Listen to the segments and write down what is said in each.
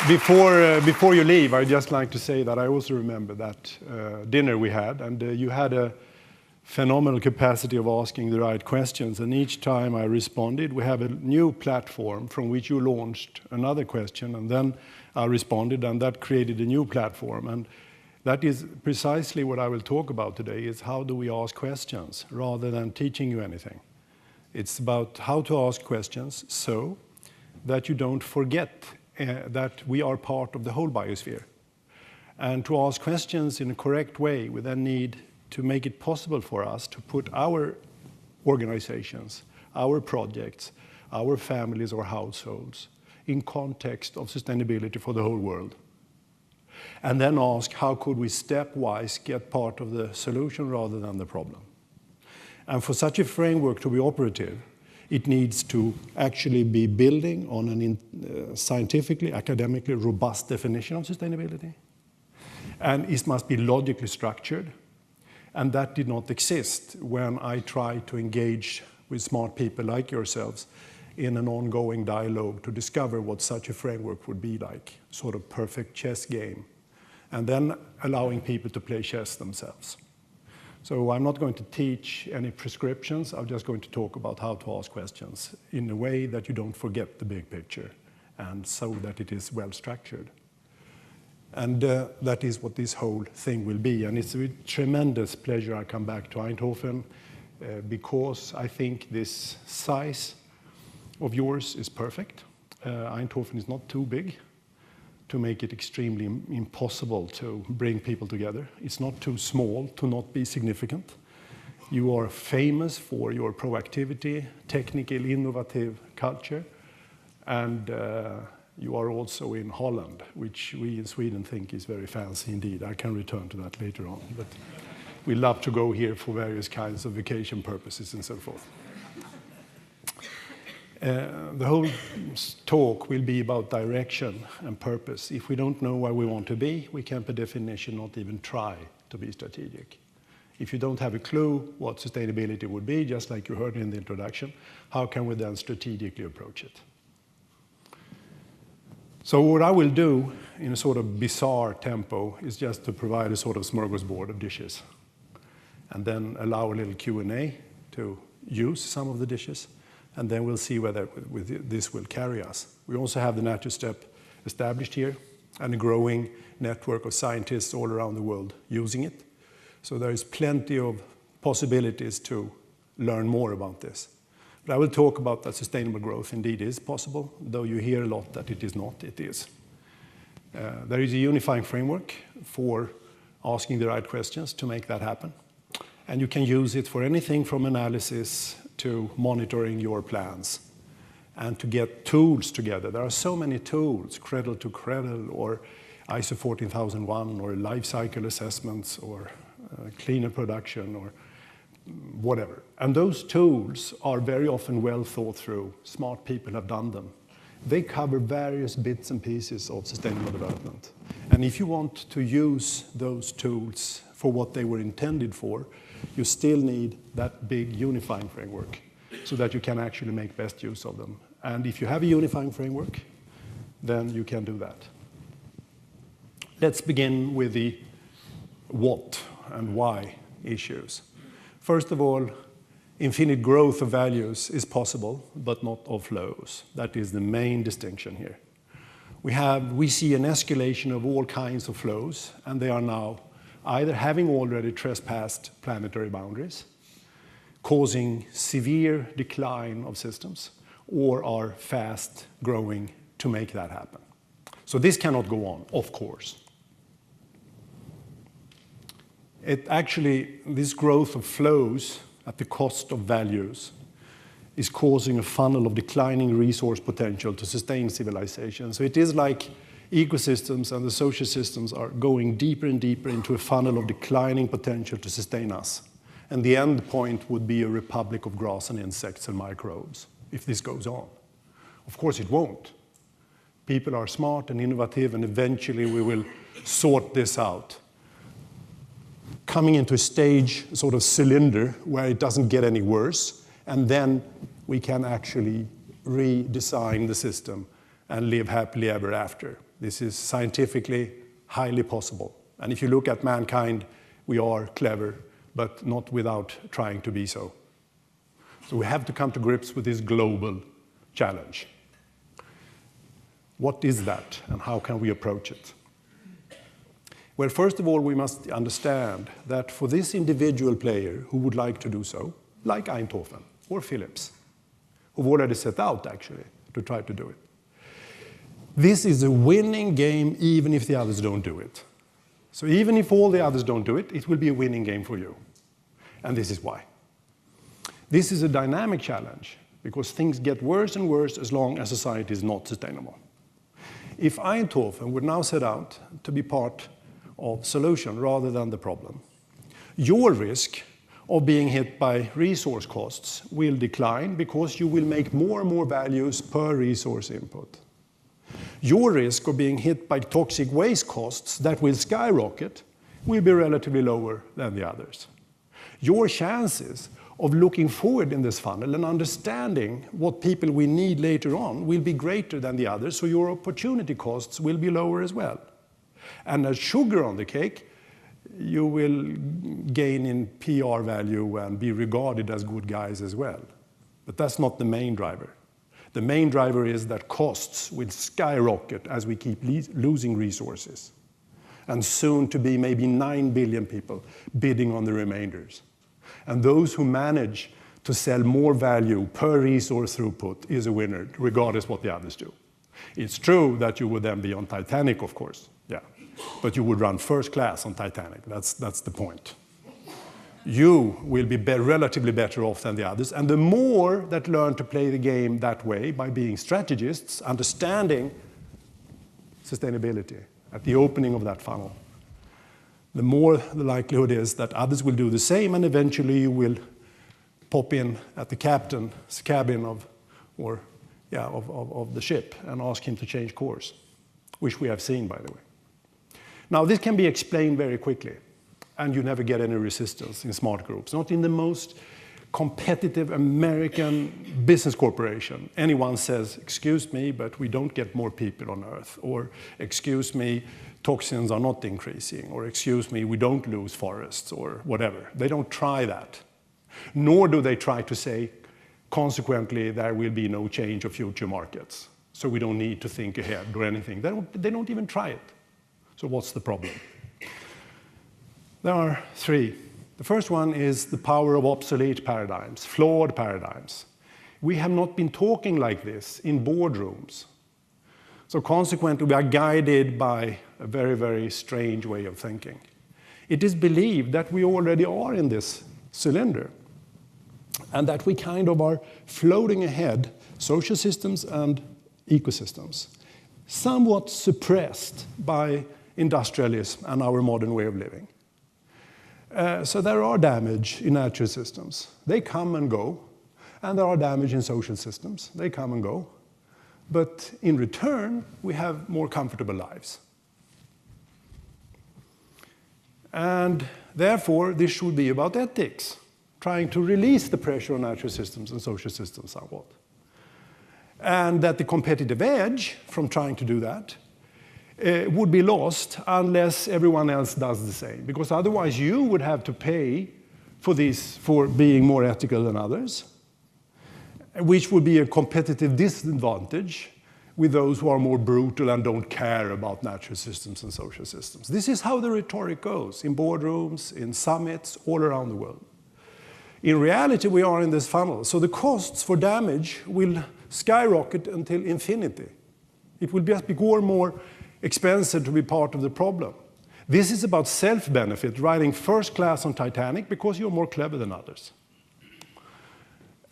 Before you leave, I'd just like to say that I also remember that dinner we had, and you had a phenomenal capacity of asking the right questions, and each time I responded, we have a new platform from which you launched another question, and then I responded, and that created a new platform. And that is precisely what I will talk about today, is how do we ask questions rather than teaching you anything. It's about how to ask questions so that you don't forget that we are part of the whole biosphere. And to ask questions in a correct way, we then need to make it possible for us to put our organizations, our projects, our families or households in context of sustainability for the whole world. And then ask, how could we stepwise get part of the solution rather than the problem? And for such a framework to be operative, it needs to actually be building on a scientifically, academically robust definition of sustainability. And it must be logically structured. And that did not exist when I tried to engage with smart people like yourselves in an ongoing dialogue to discover what such a framework would be like, sort of perfect chess game, and then allowing people to play chess themselves. So I'm not going to teach any prescriptions. I'm just going to talk about how to ask questions in a way that you don't forget the big picture, and so that it is well structured. And that is what this whole thing will be. And it's a tremendous pleasure I come back to Eindhoven because I think this size of yours is perfect. Eindhoven is not too big to make it extremely impossible to bring people together. It's not too small to not be significant. You are famous for your proactivity, technical, innovative culture, and you are also in Holland, which we in Sweden think is very fancy indeed. I can return to that later on, but we love to go here for various kinds of vacation purposes and so forth. The whole talk will be about direction and purpose. If we don't know where we want to be, we can per definition not even try to be strategic. If you don't have a clue what sustainability would be, just like you heard in the introduction, how can we then strategically approach it? So what I will do in a sort of bizarre tempo is just to provide a sort of smorgasbord of dishes, and then allow a little Q&A to use some of the dishes. And then we'll see whether this will carry us. We also have the Natural Step established here and a growing network of scientists all around the world using it. So there is plenty of possibilities to learn more about this. But I will talk about that sustainable growth indeed is possible, though you hear a lot that it is not, it is. There is a unifying framework for asking the right questions to make that happen. And you can use it for anything from analysis to monitoring your plans and to get tools together. There are so many tools, cradle to cradle or ISO 14001 or life cycle assessments or cleaner production or whatever. And those tools are very often well thought through. Smart people have done them. They cover various bits and pieces of sustainable development. And if you want to use those tools for what they were intended for, you still need that big unifying framework so that you can actually make best use of them. And if you have a unifying framework, then you can do that. Let's begin with the what and why issues. First of all, infinite growth of values is possible, but not of flows. That is the main distinction here. We see an escalation of all kinds of flows, and they are now either having already trespassed planetary boundaries, causing severe decline of systems, or are fast growing to make that happen. So this cannot go on, of course. This growth of flows at the cost of values is causing a funnel of declining resource potential to sustain civilization. So it is like ecosystems and the social systems are going deeper and deeper into a funnel of declining potential to sustain us. And the end point would be a republic of grass and insects and microbes, if this goes on. Of course it won't. People are smart and innovative, and eventually we will sort this out. Coming into a stage, sort of cylinder, where it doesn't get any worse, and then we can actually redesign the system and live happily ever after. This is scientifically highly possible. And if you look at mankind, we are clever, but not without trying to be so. So we have to come to grips with this global challenge. What is that, and how can we approach it? Well, first of all, we must understand that for this individual player who would like to do so, like Eindhoven or Philips, who've already set out, actually, to try to do it, this is a winning game even if the others don't do it. So even if all the others don't do it, it will be a winning game for you. And this is why. This is a dynamic challenge because things get worse and worse as long as society is not sustainable. If Eindhoven would now set out to be part of the solution rather than the problem, your risk of being hit by resource costs will decline because you will make more and more values per resource input. Your risk of being hit by toxic waste costs that will skyrocket will be relatively lower than the others. Your chances of looking forward in this funnel and understanding what people we need later on will be greater than the others, so your opportunity costs will be lower as well. And as sugar on the cake, you will gain in PR value and be regarded as good guys as well. But that's not the main driver. The main driver is that costs will skyrocket as we keep losing resources. And soon to be maybe 9 billion people bidding on the remainders. And those who manage to sell more value per resource throughput is a winner, regardless what the others do. It's true that you would then be on Titanic, of course, yeah. But you would run first class on Titanic, that's the point. You will be relatively better off than the others, and the more that learn to play the game that way by being strategists, understanding sustainability at the opening of that funnel, the more the likelihood is that others will do the same, and eventually you will pop in at the captain's cabin of the ship and ask him to change course, which we have seen, by the way. Now, this can be explained very quickly, and you never get any resistance in smart groups, not in the most competitive American business corporation. Anyone says, excuse me, but we don't get more people on Earth, or excuse me, toxins are not increasing, or excuse me, we don't lose forests, or whatever. They don't try that. Nor do they try to say, consequently, there will be no change of future markets, so we don't need to think ahead or anything. They don't even try it. So what's the problem? There are three. The first one is the power of obsolete paradigms, flawed paradigms. We have not been talking like this in boardrooms. So consequently, we are guided by a very, very strange way of thinking. It is believed that we already are in this cylinder and that we kind of are floating ahead, social systems and ecosystems, somewhat suppressed by industrialism and our modern way of living. So there are damage in natural systems. They come and go. And there are damage in social systems. They come and go. But in return, we have more comfortable lives. And therefore, this should be about ethics, trying to release the pressure on natural systems and social systems somewhat. And that the competitive edge from trying to do that would be lost unless everyone else does the same. Because otherwise you would have to pay for this, for being more ethical than others, which would be a competitive disadvantage with those who are more brutal and don't care about natural systems and social systems. This is how the rhetoric goes in boardrooms, in summits, all around the world. In reality, we are in this funnel. So the costs for damage will skyrocket until infinity. It will just be more and more expensive to be part of the problem. This is about self-benefit, riding first class on Titanic because you're more clever than others.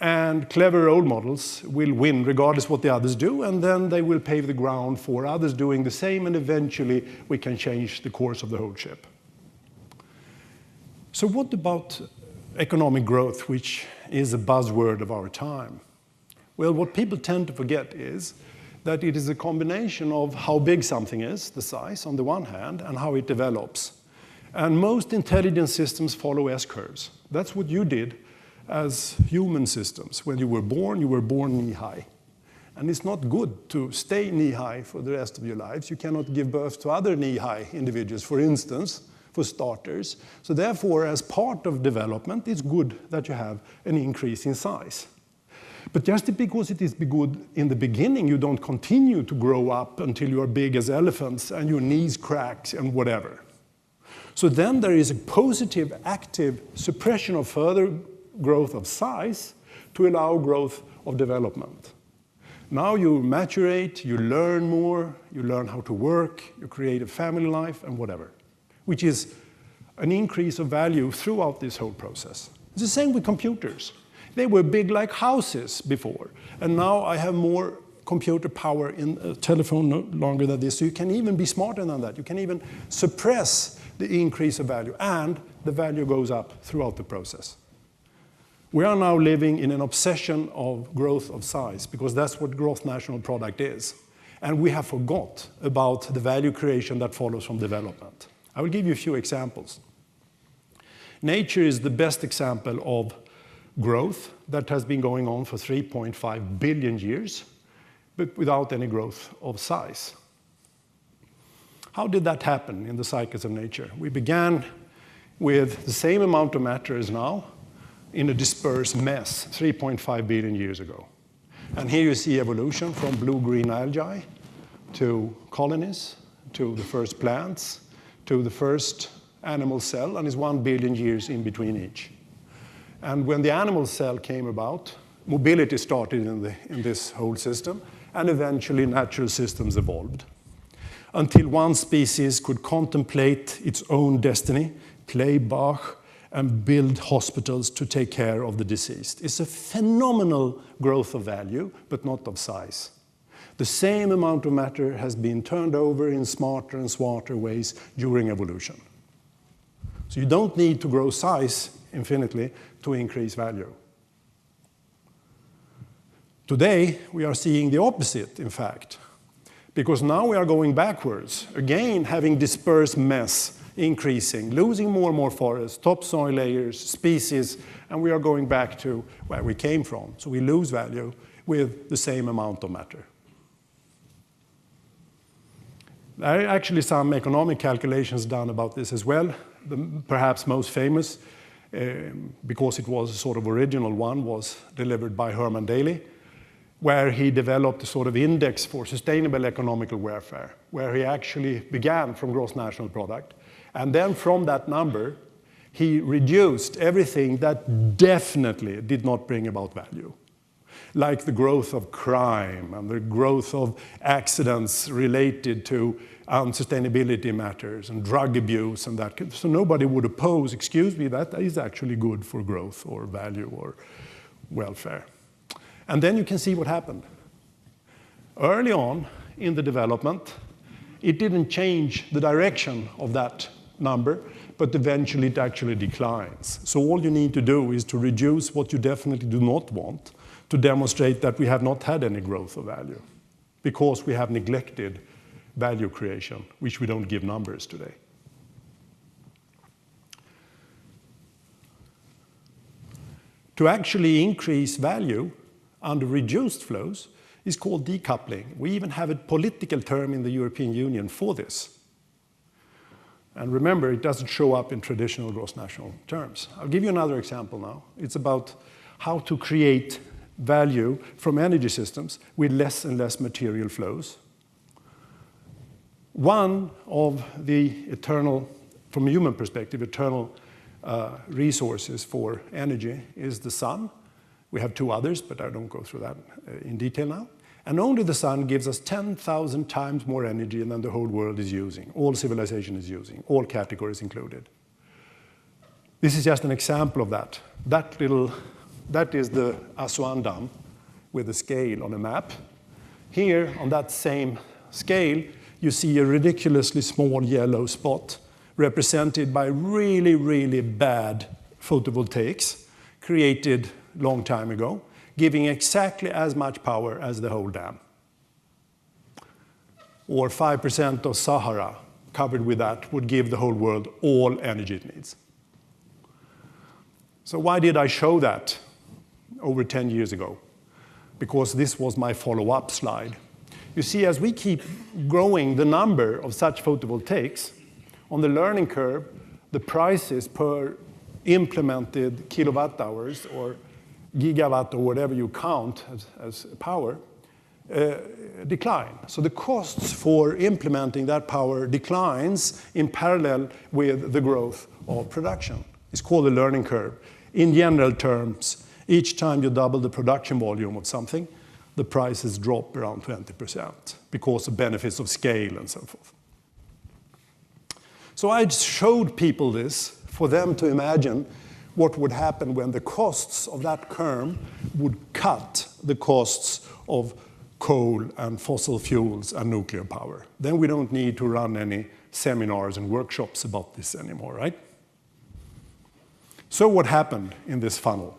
And clever role models will win regardless what the others do, and then they will pave the ground for others doing the same, and eventually we can change the course of the whole ship. So what about economic growth, which is a buzzword of our time? Well, what people tend to forget is that it is a combination of how big something is, the size, on the one hand, and how it develops. And most intelligent systems follow S-curves. That's what you did as human systems. When you were born knee-high. And it's not good to stay knee-high for the rest of your lives. You cannot give birth to other knee-high individuals, for instance, for starters. So therefore, as part of development, it's good that you have an increase in size. But just because it is good in the beginning, you don't continue to grow up until you are big as elephants and your knees crack and whatever. So then there is a positive, active suppression of further growth of size to allow growth of development. Now you maturate, you learn more, you learn how to work, you create a family life and whatever, which is an increase of value throughout this whole process. It's the same with computers. They were big like houses before, and now I have more computer power in a telephone no longer than this, so you can even be smarter than that. You can even suppress the increase of value, and the value goes up throughout the process. We are now living in an obsession of growth of size, because that's what gross national product is. And we have forgot about the value creation that follows from development. I will give you a few examples. Nature is the best example of growth that has been going on for 3.5 billion years, but without any growth of size. How did that happen in the cycles of nature? We began with the same amount of matter as now in a dispersed mess 3.5 billion years ago. And here you see evolution from blue-green algae to colonies, to the first plants, to the first animal cell, and it's 1 billion years in between each. And when the animal cell came about, mobility started in this whole system, and eventually natural systems evolved. Until one species could contemplate its own destiny, play Bach, and build hospitals to take care of the deceased. It's a phenomenal growth of value, but not of size. The same amount of matter has been turned over in smarter and smarter ways during evolution. So you don't need to grow size infinitely to increase value. Today, we are seeing the opposite, in fact, because now we are going backwards, again having dispersed mess increasing, losing more and more forests, topsoil layers, species, and we are going back to where we came from. So we lose value with the same amount of matter. There are actually some economic calculations done about this as well. The perhaps most famous, because it was a sort of original one, was delivered by Herman Daly, where he developed a sort of index for sustainable economical welfare, where he actually began from gross national product. And then from that number, he reduced everything that definitely did not bring about value, like the growth of crime and the growth of accidents related to unsustainability matters and drug abuse and that. So nobody would oppose, excuse me, that is actually good for growth or value or welfare. And then you can see what happened. Early on in the development, it didn't change the direction of that number, but eventually it actually declines. So all you need to do is to reduce what you definitely do not want to demonstrate that we have not had any growth of value, because we have neglected value creation, which we don't give numbers today. To actually increase value under reduced flows is called decoupling. We even have a political term in the European Union for this. And remember, it doesn't show up in traditional gross national terms. I'll give you another example now. It's about how to create value from energy systems with less and less material flows. One of the eternal, from a human perspective, eternal resources for energy is the sun. We have two others, but I don't go through that in detail now. And only the sun gives us 10,000 times more energy than the whole world is using, all civilization is using, all categories included. This is just an example of that. That is the Aswan Dam with a scale on a map. Here, on that same scale, you see a ridiculously small yellow spot represented by really, really bad photovoltaics created long time ago, giving exactly as much power as the whole dam. Or 5% of Sahara covered with that would give the whole world all energy it needs. So why did I show that over 10 years ago? because this was my follow-up slide. You see, as we keep growing the number of such photovoltaics, on the learning curve, the prices per implemented kilowatt hours or gigawatt or whatever you count as power decline. So the costs for implementing that power declines in parallel with the growth of production. It's called the learning curve. In general terms, each time you double the production volume of something, the prices drop around 20% because of benefits of scale and so forth. So I showed people this for them to imagine what would happen when the costs of that curve would cut the costs of coal and fossil fuels and nuclear power. Then we don't need to run any seminars and workshops about this anymore, right? So what happened in this funnel?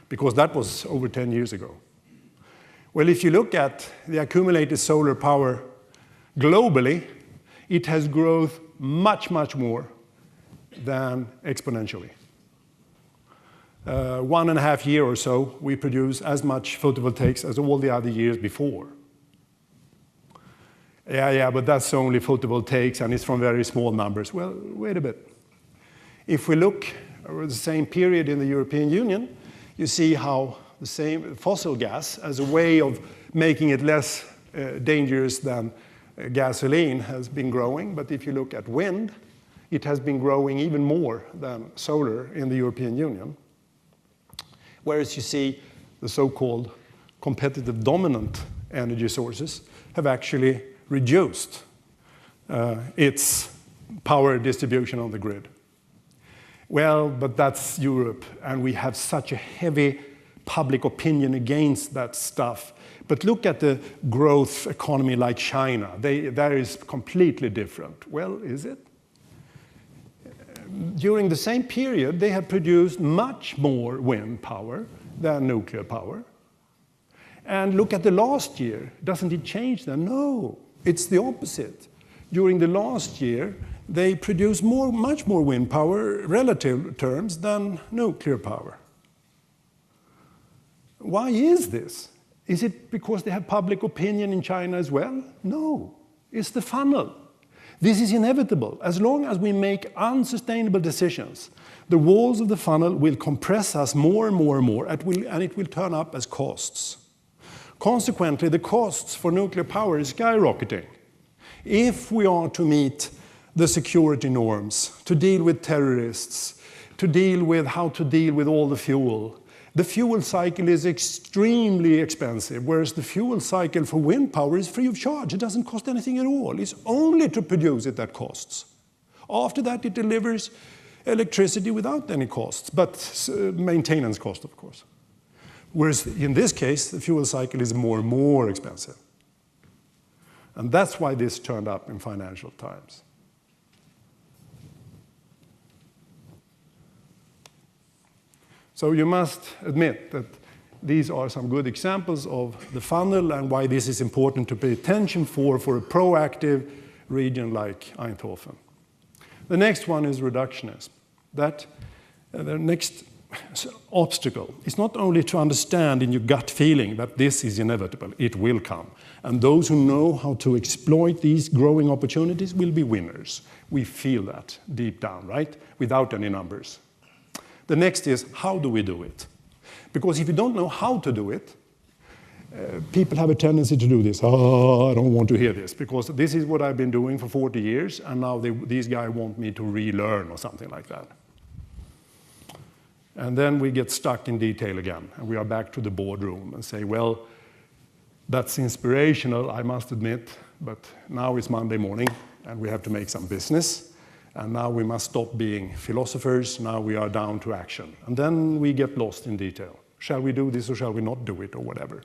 Because that was over 10 years ago. Well, if you look at the accumulated solar power globally, it has grown much, much more than exponentially. 1.5 years or so, we produce as much photovoltaics as all the other years before. Yeah, but that's only photovoltaics and it's from very small numbers. Well, wait a bit. If we look over the same period in the European Union, you see how the same fossil gas as a way of making it less dangerous than gasoline has been growing. But if you look at wind, it has been growing even more than solar in the European Union. Whereas you see the so-called competitive dominant energy sources have actually reduced its power distribution on the grid. Well, but that's Europe, and we have such a heavy public opinion against that stuff. But look at the growth economy like China. That is completely different. Well, is it? During the same period, they have produced much more wind power than nuclear power. And look at the last year. Doesn't it change then? No, it's the opposite. During the last year, they produced much more wind power, relative terms, than nuclear power. Why is this? Is it because they have public opinion in China as well? No, it's the funnel. This is inevitable. As long as we make unsustainable decisions, the walls of the funnel will compress us more and more and more, and it will turn up as costs. Consequently, the costs for nuclear power is skyrocketing. If we are to meet the security norms, to deal with terrorists, to deal with how to deal with all the fuel cycle is extremely expensive, whereas the fuel cycle for wind power is free of charge. It doesn't cost anything at all. It's only to produce it that costs. After that, it delivers electricity without any costs, but maintenance cost, of course. Whereas in this case, the fuel cycle is more and more expensive. And that's why this turned up in Financial Times. So you must admit that these are some good examples of the funnel and why this is important to pay attention for a proactive region like Eindhoven. The next one is reductionism. The next obstacle is not only to understand in your gut feeling that this is inevitable, it will come. And those who know how to exploit these growing opportunities will be winners. We feel that deep down, right? Without any numbers. The next is, how do we do it? Because if you don't know how to do it, people have a tendency to do this. Oh, I don't want to hear this, because this is what I've been doing for 40 years, and now these guys want me to relearn or something like that. And then we get stuck in detail again, and we are back to the boardroom and say, well, that's inspirational, I must admit, but now it's Monday morning, and we have to make some business. And now we must stop being philosophers. Now we are down to action. And then we get lost in detail. Shall we do this or shall we not do it or whatever?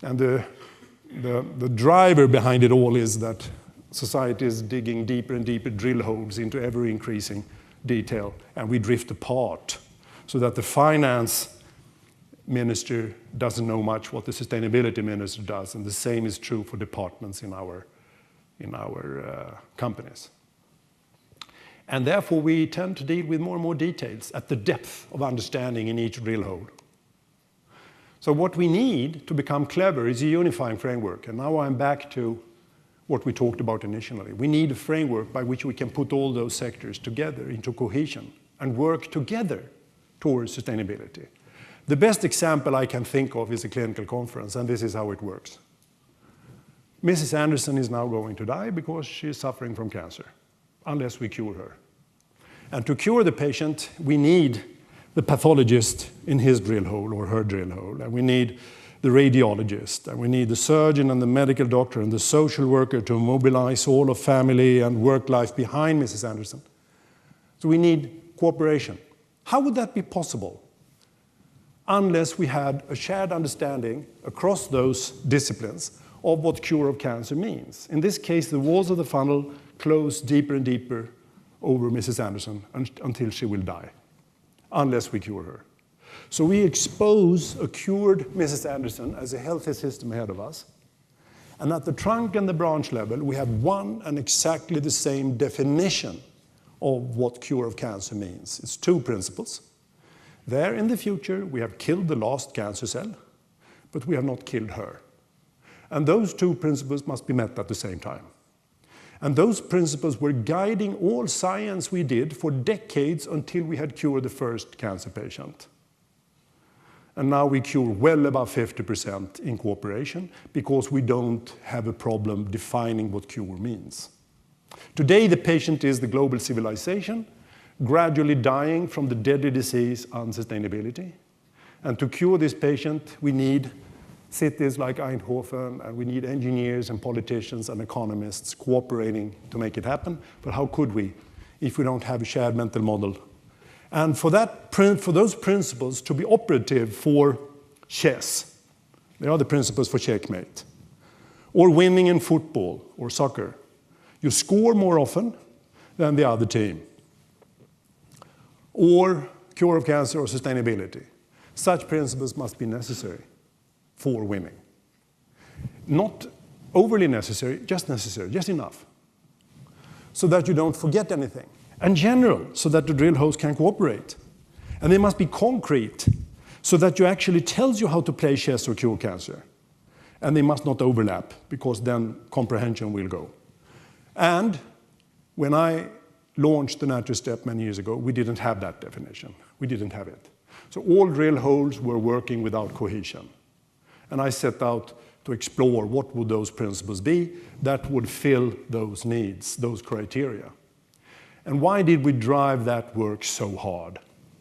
And the driver behind it all is that society is digging deeper and deeper drill holes into ever increasing detail, and we drift apart so that the finance minister doesn't know much what the sustainability minister does, and the same is true for departments in our companies. And therefore, we tend to deal with more and more details at the depth of understanding in each drill hole. So what we need to become clever is a unifying framework. And now I'm back to what we talked about initially. We need a framework by which we can put all those sectors together into cohesion and work together towards sustainability. The best example I can think of is a clinical conference, and this is how it works. Mrs. Anderson is now going to die because she is suffering from cancer, unless we cure her. And to cure the patient, we need the pathologist in his drill hole or her drill hole, and we need the radiologist, and we need the surgeon and the medical doctor and the social worker to mobilize all of family and work life behind Mrs. Anderson. So we need cooperation. How would that be possible unless we had a shared understanding across those disciplines of what cure of cancer means? In this case, the walls of the funnel close deeper and deeper over Mrs. Anderson until she will die, unless we cure her. So we expose a cured Mrs. Anderson as a healthy system ahead of us. And at the trunk and the branch level, we have one and exactly the same definition of what cure of cancer means. It's two principles. There in the future, we have killed the last cancer cell, but we have not killed her. And those two principles must be met at the same time. And those principles were guiding all science we did for decades until we had cured the first cancer patient. And now we cure well above 50% in cooperation because we don't have a problem defining what cure means. Today, the patient is the global civilization, gradually dying from the deadly disease unsustainability. And to cure this patient, we need cities like Eindhoven, and we need engineers and politicians and economists cooperating to make it happen. But how could we if we don't have a shared mental model? And for those principles to be operative for chess, they are the principles for checkmate, or winning in football or soccer. You score more often than the other team, or cure of cancer or sustainability. Such principles must be necessary for winning. Not overly necessary, just enough, so that you don't forget anything. And general, so that the drill holes can cooperate. And they must be concrete, so that you actually tells you how to play chess or cure cancer. And they must not overlap, because then comprehension will go. And when I launched the natural step many years ago, we didn't have that definition. We didn't have it. So all drill holes were working without cohesion. And I set out to explore what would those principles be that would fill those needs, those criteria. And why did we drive that work so hard?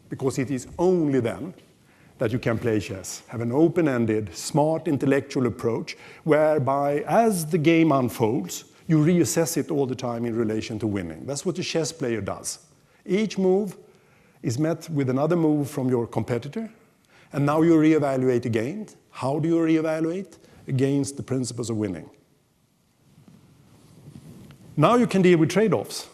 Because it is only then that you can play chess, have an open-ended, smart, intellectual approach, whereby as the game unfolds, you reassess it all the time in relation to winning. That's what a chess player does. Each move is met with another move from your competitor, and now you reevaluate again. How do you reevaluate? Against the principles of winning. Now you can deal with trade-offs,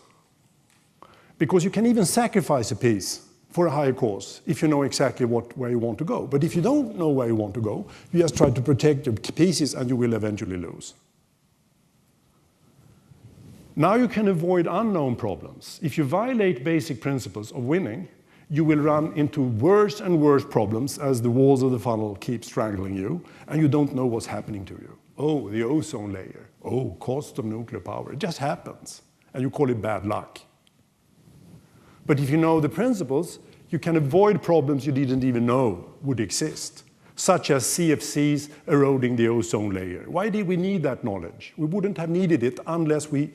because you can even sacrifice a piece for a higher cause if you know exactly where you want to go. But if you don't know where you want to go, you just try to protect your pieces and you will eventually lose. Now you can avoid unknown problems. If you violate basic principles of winning, you will run into worse and worse problems as the walls of the funnel keep strangling you and you don't know what's happening to you. Oh, the ozone layer. Oh, cost of nuclear power. It just happens. And you call it bad luck. But if you know the principles, you can avoid problems you didn't even know would exist, such as CFCs eroding the ozone layer. Why did we need that knowledge? We wouldn't have needed it unless we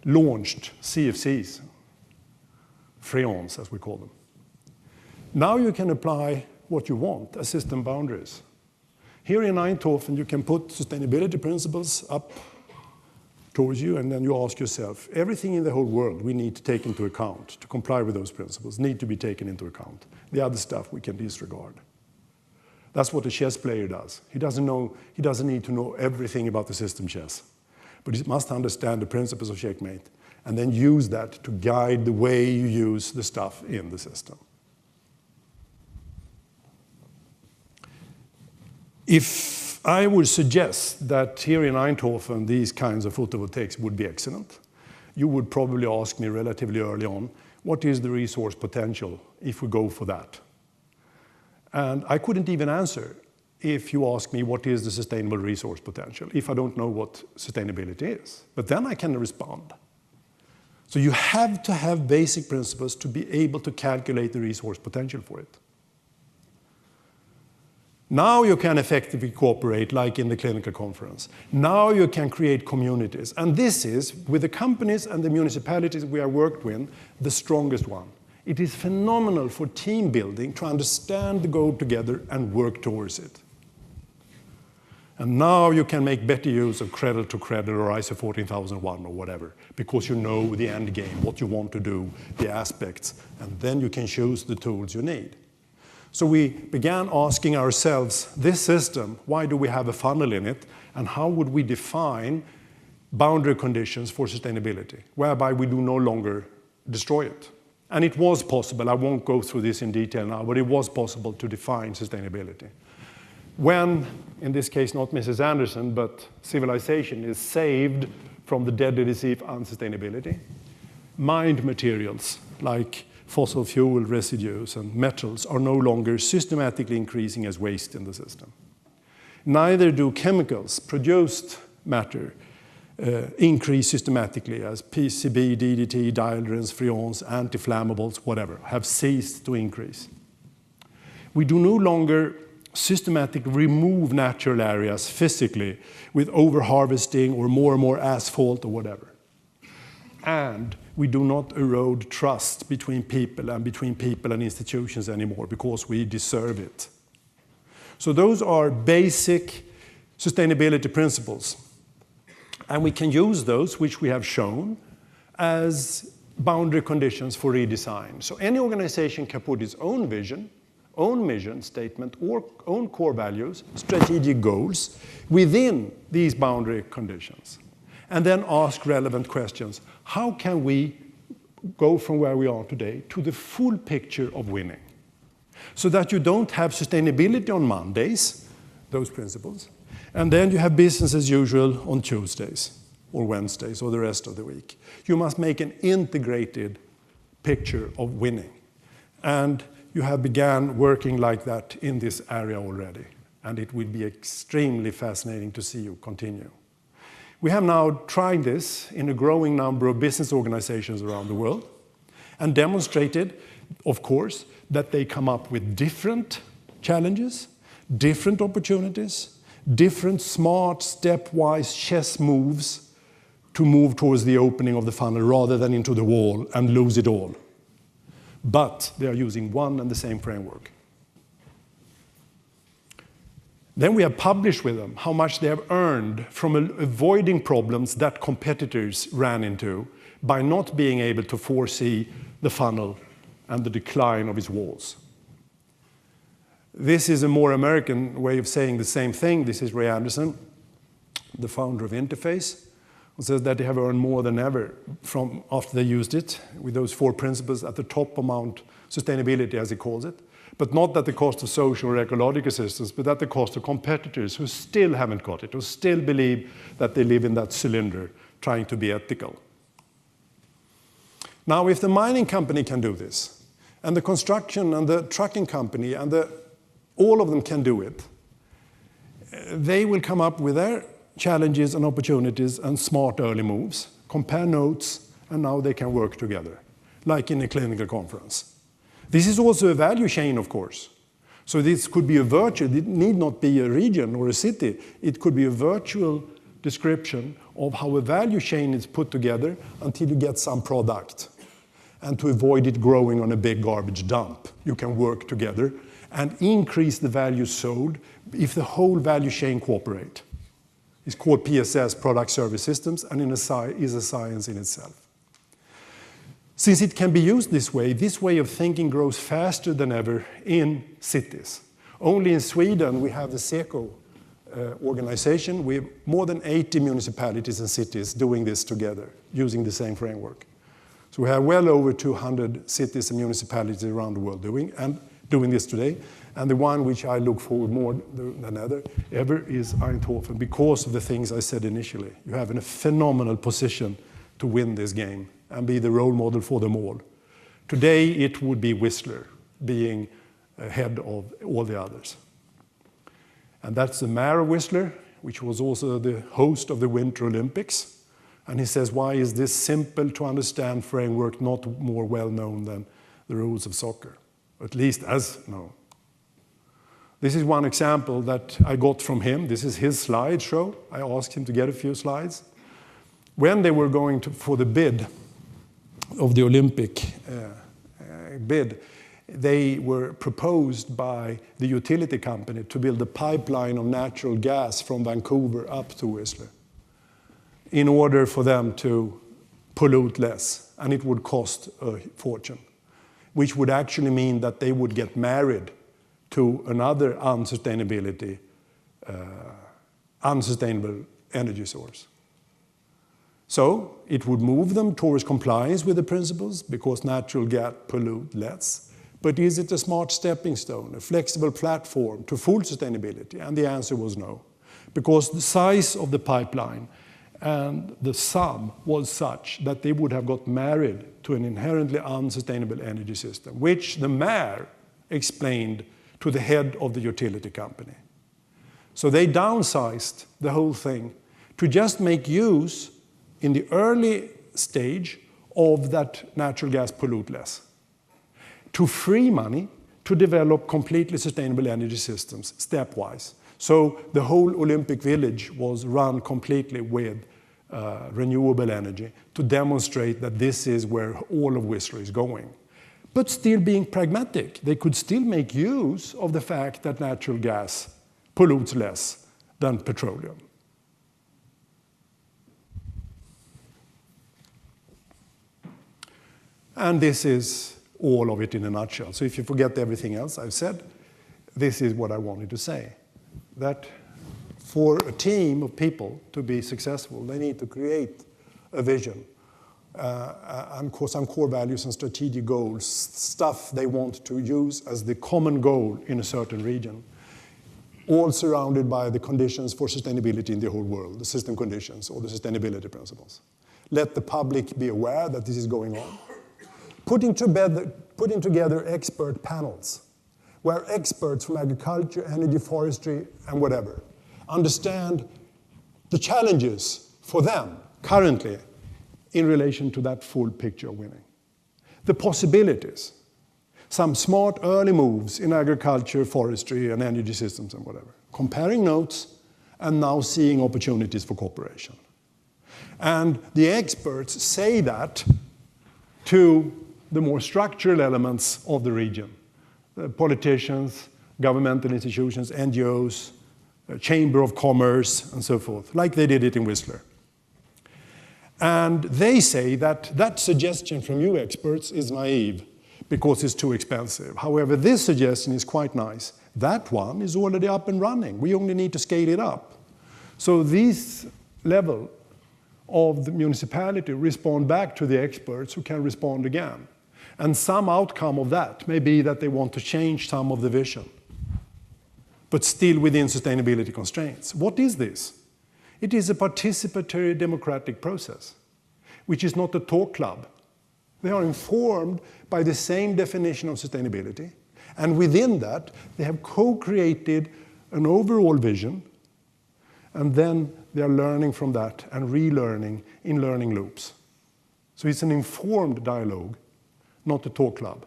launched CFCs, freons as we call them. Now you can apply what you want as system boundaries. Here in Eindhoven, you can put sustainability principles up towards you, and then you ask yourself, everything in the whole world we need to take into account to comply with those principles need to be taken into account. The other stuff we can disregard. That's what a chess player does. He doesn't need to know everything about the system chess, but he must understand the principles of checkmate and then use that to guide the way you use the stuff in the system. If I would suggest that here in Eindhoven these kinds of photovoltaics would be excellent, you would probably ask me relatively early on, what is the resource potential if we go for that? And I couldn't even answer if you ask me what is the sustainable resource potential, if I don't know what sustainability is. But then I can respond. So you have to have basic principles to be able to calculate the resource potential for it. Now you can effectively cooperate, like in the clinical conference. Now you can create communities. And this is, with the companies and the municipalities we have worked with, the strongest one. It is phenomenal for team building to understand the goal together and work towards it. And now you can make better use of cradle to cradle or ISO 14001 or whatever, because you know the end game, what you want to do, the aspects, and then you can choose the tools you need. So we began asking ourselves, this system, why do we have a funnel in it, and how would we define boundary conditions for sustainability, whereby we do no longer destroy it? And it was possible, I won't go through this in detail now, but it was possible to define sustainability. When, in this case not Mrs. Anderson, but civilization is saved from the deadly disease unsustainability, mined materials like fossil fuel residues and metals are no longer systematically increasing as waste in the system. Neither do chemicals, produced matter, increase systematically as PCB, DDT, dieldrins, freons, anti-flammables, whatever, have ceased to increase. We do no longer systematically remove natural areas physically with over-harvesting or more asphalt or whatever. And we do not erode trust between people and institutions anymore because we deserve it. So those are basic sustainability principles. And we can use those, which we have shown, as boundary conditions for redesign. So any organization can put its own vision, own mission statement, or own core values, strategic goals, within these boundary conditions. And then ask relevant questions. How can we go from where we are today to the full picture of winning? So that you don't have sustainability on Mondays, those principles, and then you have business as usual on Tuesdays or Wednesdays or the rest of the week. You must make an integrated picture of winning. And you have begun working like that in this area already. And it will be extremely fascinating to see you continue. We have now tried this in a growing number of business organizations around the world and demonstrated, of course, that they come up with different challenges, different opportunities, different smart stepwise chess moves to move towards the opening of the funnel rather than into the wall and lose it all. But they are using one and the same framework. Then we have published with them how much they have earned from avoiding problems that competitors ran into by not being able to foresee the funnel and the decline of its walls. This is a more American way of saying the same thing. This is Ray Anderson, the founder of Interface, who says that they have earned more than ever from after they used it with those 4 principles at the top amount, sustainability as he calls it, but not at the cost of social or ecological systems, but at the cost of competitors who still haven't got it, who still believe that they live in that cylinder trying to be ethical. Now, if the mining company can do this, and the construction and the trucking company and all of them can do it, they will come up with their challenges and opportunities and smart early moves, compare notes, and now they can work together, like in a clinical conference. This is also a value chain, of course. So this could be a virtual, it need not be a region or a city. It could be a virtual description of how a value chain is put together until you get some product. And to avoid it growing on a big garbage dump, you can work together and increase the value sold if the whole value chain cooperate. It's called PSS, Product Service Systems, and is a science in itself. Since it can be used this way of thinking grows faster than ever in cities. Only in Sweden we have the SECO organization with more than 80 municipalities and cities doing this together, using the same framework. So we have well over 200 cities and municipalities around the world doing this today. And the one which I look forward more than ever is Eindhoven, because of the things I said initially. You have a phenomenal position to win this game and be the role model for them all. Today it would be Whistler being ahead of all the others. And that's the mayor of Whistler, which was also the host of the Winter Olympics. And he says, why is this simple to understand framework not more well known than the rules of soccer? At least as known. This is one example that I got from him. This is his slideshow. I asked him to get a few slides. When they were going for the bid of the Olympic bid, they were proposed by the utility company to build a pipeline of natural gas from Vancouver up to Whistler in order for them to pollute less, and it would cost a fortune, which would actually mean that they would get married to another unsustainable energy source. So it would move them towards compliance with the principles because natural gas pollute less. But is it a smart stepping stone, a flexible platform to full sustainability? And the answer was no, because the size of the pipeline and the sum was such that they would have got married to an inherently unsustainable energy system, which the mayor explained to the head of the utility company. So they downsized the whole thing to just make use, in the early stage, of that natural gas pollute less, to free money to develop completely sustainable energy systems stepwise. So the whole Olympic Village was run completely with renewable energy to demonstrate that this is where all of Whistler is going. But still being pragmatic, they could still make use of the fact that natural gas pollutes less than petroleum. And this is all of it in a nutshell. So if you forget everything else I've said, this is what I wanted to say. That for a team of people to be successful, they need to create a vision and some core values and strategic goals, stuff they want to use as the common goal in a certain region, all surrounded by the conditions for sustainability in the whole world, the system conditions or the sustainability principles. Let the public be aware that this is going on. Putting together expert panels where experts from agriculture, energy, forestry, and whatever understand the challenges for them currently in relation to that full picture of winning. The possibilities, some smart early moves in agriculture, forestry, and energy systems and whatever. Comparing notes and now seeing opportunities for cooperation. And the experts say that to the more structural elements of the region. Politicians, governmental institutions, NGOs, Chamber of Commerce, and so forth, like they did it in Whistler. And they say that that suggestion from you experts is naive because it's too expensive. However, this suggestion is quite nice. That one is already up and running. We only need to scale it up. So this level of the municipality respond back to the experts who can respond again. And some outcome of that may be that they want to change some of the vision, but still within sustainability constraints. What is this? It is a participatory democratic process, which is not a talk club. They are informed by the same definition of sustainability, and within that, they have co-created an overall vision, and then they are learning from that and relearning in learning loops. So it's an informed dialogue, not a talk club.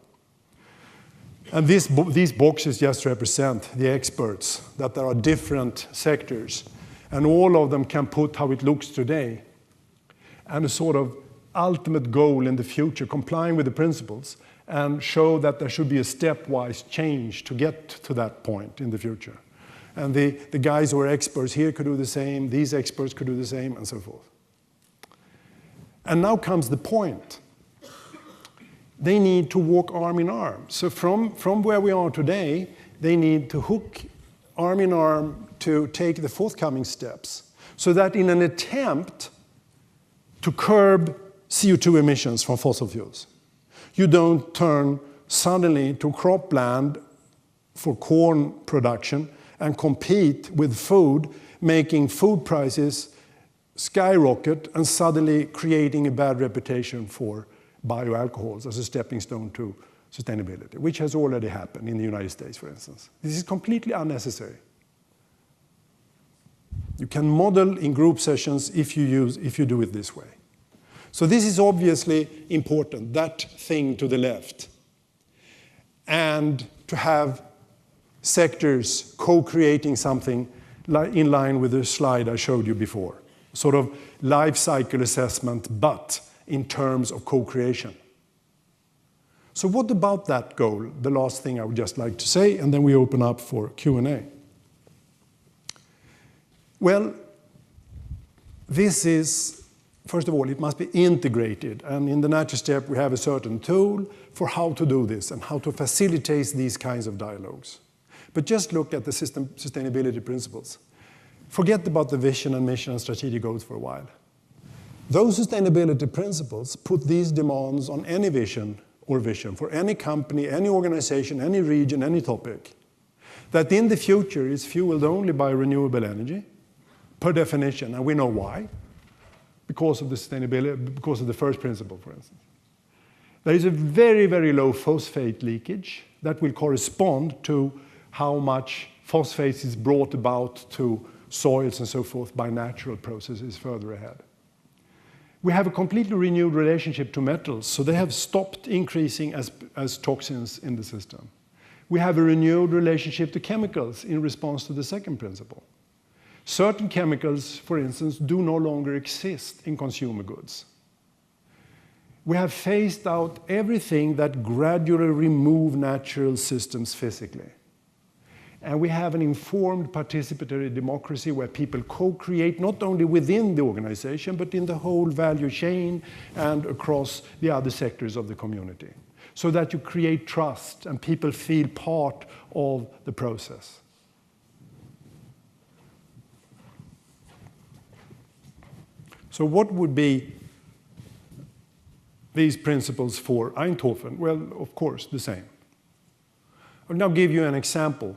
And these boxes just represent the experts, that there are different sectors, and all of them can put how it looks today, and a sort of ultimate goal in the future, complying with the principles, and show that there should be a stepwise change to get to that point in the future. And the guys who are experts here could do the same, these experts could do the same, and so forth. And now comes the point. They need to walk arm in arm. So from where we are today, they need to hook arm in arm to take the forthcoming steps, so that in an attempt to curb CO2 emissions from fossil fuels, you don't turn suddenly to cropland for corn production and compete with food, making food prices skyrocket and suddenly creating a bad reputation for bioalcohols as a stepping stone to sustainability, which has already happened in the United States, for instance. This is completely unnecessary. You can model in group sessions if you do it this way. So this is obviously important, that thing to the left. And to have sectors co-creating something in line with the slide I showed you before. Sort of life cycle assessment, but in terms of co-creation. So what about that goal? The last thing I would just like to say, and then we open up for Q&A. Well, this is, first of all, it must be integrated. And in the natural step, we have a certain tool for how to do this and how to facilitate these kinds of dialogues. But just look at the sustainability principles. Forget about the vision and mission and strategic goals for a while. Those sustainability principles put these demands on any vision for any company, any organization, any region, any topic. That in the future is fueled only by renewable energy, per definition, and we know why. Because of the sustainability, because of the first principle, for instance. There is a very, very low phosphate leakage that will correspond to how much phosphate is brought about to soils and so forth by natural processes further ahead. We have a completely renewed relationship to metals, so they have stopped increasing as toxins in the system. We have a renewed relationship to chemicals in response to the second principle. Certain chemicals, for instance, do no longer exist in consumer goods. We have phased out everything that gradually remove natural systems physically. And we have an informed participatory democracy where people co-create not only within the organization, but in the whole value chain and across the other sectors of the community. So that you create trust and people feel part of the process. So what would be these principles for Eindhoven? Well, of course, the same. I'll now give you an example.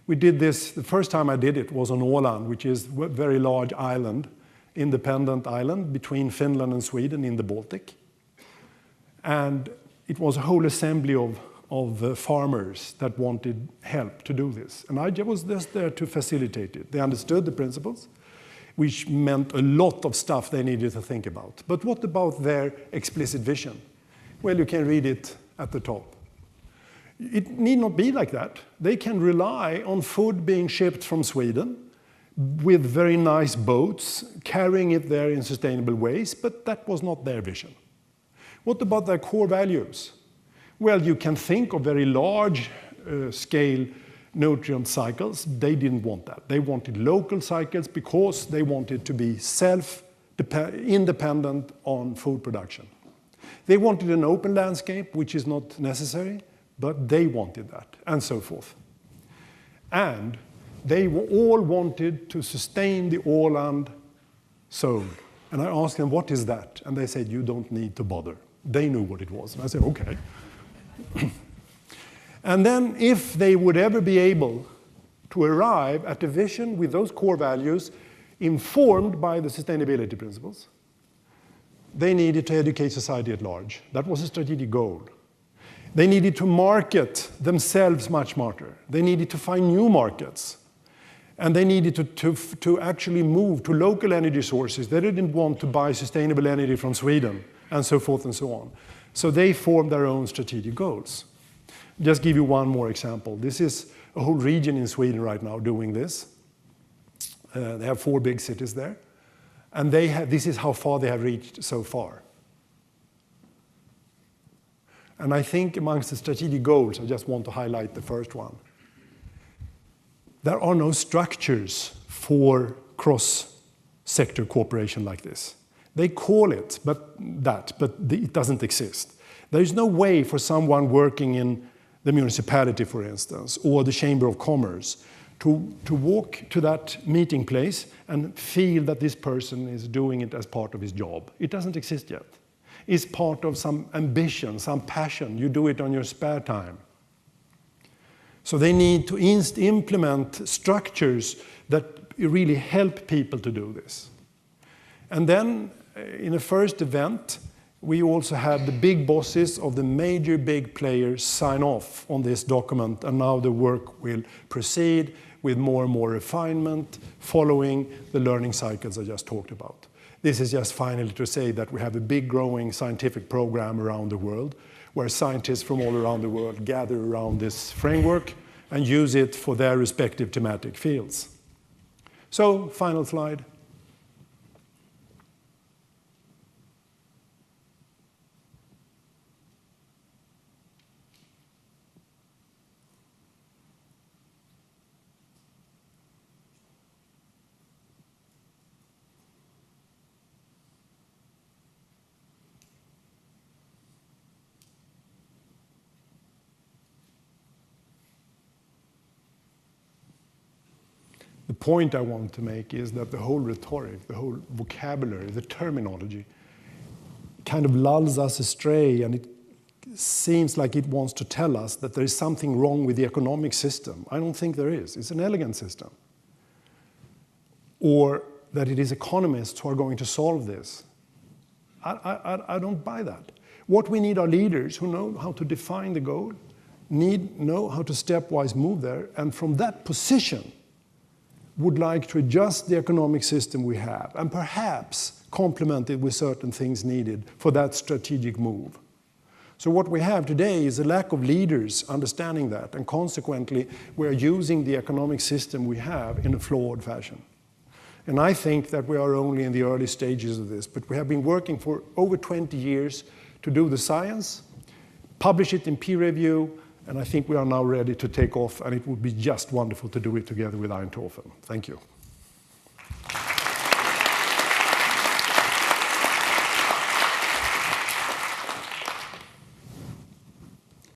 We did this, the first time I did it was on Åland, which is a very large island, independent island between Finland and Sweden in the Baltic. And it was a whole assembly of farmers that wanted help to do this. And I was just there to facilitate it. They understood the principles, which meant a lot of stuff they needed to think about. But what about their explicit vision? Well, you can read it at the top. It need not be like that. They can rely on food being shipped from Sweden with very nice boats, carrying it there in sustainable ways, but that was not their vision. What about their core values? Well, you can think of very large scale nutrient cycles. They didn't want that. They wanted local cycles because they wanted to be independent on food production. They wanted an open landscape, which is not necessary, but they wanted that, and so forth. And they all wanted to sustain the Åland zone. And I asked them, what is that? And they said, you don't need to bother. They knew what it was. And I said, okay. And then if they would ever be able to arrive at a vision with those core values informed by the sustainability principles, they needed to educate society at large. That was a strategic goal. They needed to market themselves much smarter. They needed to find new markets. And they needed to actually move to local energy sources. They didn't want to buy sustainable energy from Sweden, and so forth and so on. So they formed their own strategic goals. Just give you one more example. This is a whole region in Sweden right now doing this. They have 4 big cities there. And this is how far they have reached so far. And I think amongst the strategic goals, I just want to highlight the first one. There are no structures for cross-sector cooperation like this. They call it but it doesn't exist. There is no way for someone working in the municipality, for instance, or the Chamber of Commerce to walk to that meeting place and feel that this person is doing it as part of his job. It doesn't exist yet. It's part of some ambition, some passion. You do it on your spare time. So they need to implement structures that really help people to do this. And then in the first event, we also had the big bosses of the major big players sign off on this document, and now the work will proceed with more and more refinement, following the learning cycles I just talked about. This is just finally to say that we have a big growing scientific program around the world, where scientists from all around the world gather around this framework and use it for their respective thematic fields. So, final slide. The point I want to make is that the whole rhetoric, the whole vocabulary, the terminology kind of lulls us astray, and it seems like it wants to tell us that there is something wrong with the economic system. I don't think there is. It's an elegant system. Or that it is economists who are going to solve this. I don't buy that. What we need are leaders who know how to define the goal, know how to stepwise move there, and from that position would like to adjust the economic system we have and perhaps complement it with certain things needed for that strategic move. So what we have today is a lack of leaders understanding that, and consequently we're using the economic system we have in a flawed fashion. And I think that we are only in the early stages of this, but we have been working for over 20 years to do the science, publish it in peer review, and I think we are now ready to take off, and it would be just wonderful to do it together with Eindhoven. Thank you.